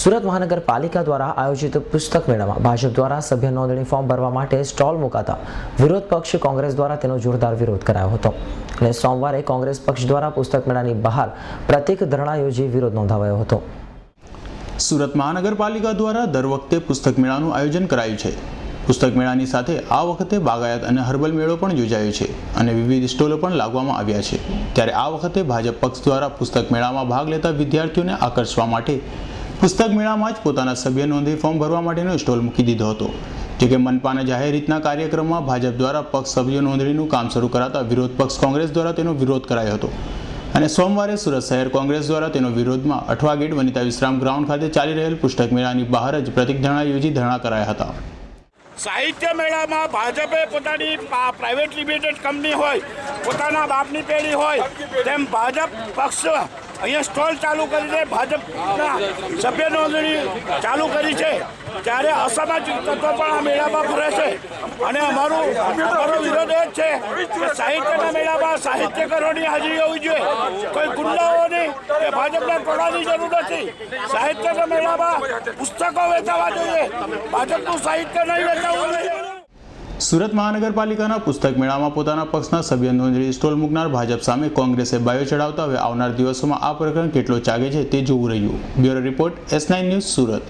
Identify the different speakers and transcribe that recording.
Speaker 1: સુરત મહાનગરપાલિકા દ્વારા આયોજિત પુસ્તક મેળામાં ભાજપ દ્વારા સભ્ય નોંધણી ફોર્મ ભરવા માટે સ્ટોલ મુકાતા વિરોધ પક્ષ કોંગ્રેસ દ્વારા તેનો જોરદાર વિરોધ કરાયો હતો અને સોમવારે કોંગ્રેસ પક્ષ દ્વારા પુસ્તક મેળાની બહાર પ્રતિક ધરણા યોજી વિરોધ નોંધાવ્યો હતો।
Speaker 2: સુરત મહાનગરપાલિકા દ્વારા દર વખતે પુસ્તક મેળાનું આયોજન કરાયું છે। પુસ્તક મેળાની સાથે આ વખતે બાગાયત અને હર્બલ મેળો પણ યોજાયો છે અને વિવિધ સ્ટોલો પણ લાગવામાં આવ્યા છે। ત્યારે આ વખતે ભાજપ પક્ષ દ્વારા પુસ્તક મેળામાં ભાગ લેતા વિદ્યાર્થીઓને આકર્ષવા માટે પુસ્તક મેળામાં જ પોતાના સભ્ય નોંધણી ફોર્મ ભરવા માટેનો સ્ટોલ મૂકી દીધો હતો। જો કે મનપાના જાહેર હિતના કાર્યક્રમમાં ભાજપ દ્વારા પક્ષ સભ્ય નોંધણીનું કામ શરૂ કરાતા વિરોધ પક્ષ કોંગ્રેસ દ્વારા તેનો વિરોધ કરાયો હતો અને સોમવારે સુરત શહેર કોંગ્રેસ દ્વારા તેનો વિરોધમાં અઠવા ગેટ વનિતા વિશ્રામ ગ્રાઉન્ડ ખાતે ચાલી રહેલ પુસ્તક મેળાની બહાર જ પ્રતિક ધરણા યોજી ધરણા કરાયા હતા।
Speaker 3: સાહિત્ય મેળામાં ભાજપે પોતાની પ્રાઇવેટ લિમિટેડ કંપની હોય, પોતાના બાપની પેઢી હોય તેમ ભાજપ પક્ષ અહીંયા સ્ટોલ ચાલુ કરીને ભાજપના સભ્ય નોંધણી ચાલુ કરી છે। ત્યારે અસામાજિક તત્વો પણ આ મેળામાં ફરે છે અને અમારો વિરોધ એ જ છે કે સાહિત્યના મેળામાં સાહિત્યકારોની હાજરી હોવી જોઈએ, કોઈ ગુંડાઓની કે ભાજપના ટોળાની જરૂર નથી। સાહિત્યના મેળામાં પુસ્તકો વેચાવા જોઈએ, ભાજપનું સાહિત્ય નહીં વેચાવવું જોઈએ।
Speaker 2: સુરત મહાનગરપાલિકાના પુસ્તક મેળામાં પોતાના પક્ષના સભ્ય નોંધણી સ્ટોલ મૂકનાર ભાજપ સામે કોંગ્રેસે બાયો ચડાવતા હવે આવનાર દિવસોમાં આ પ્રકરણ કેટલો ચાગે છે તે જોવું રહ્યું। Bureau report S9 news Surat.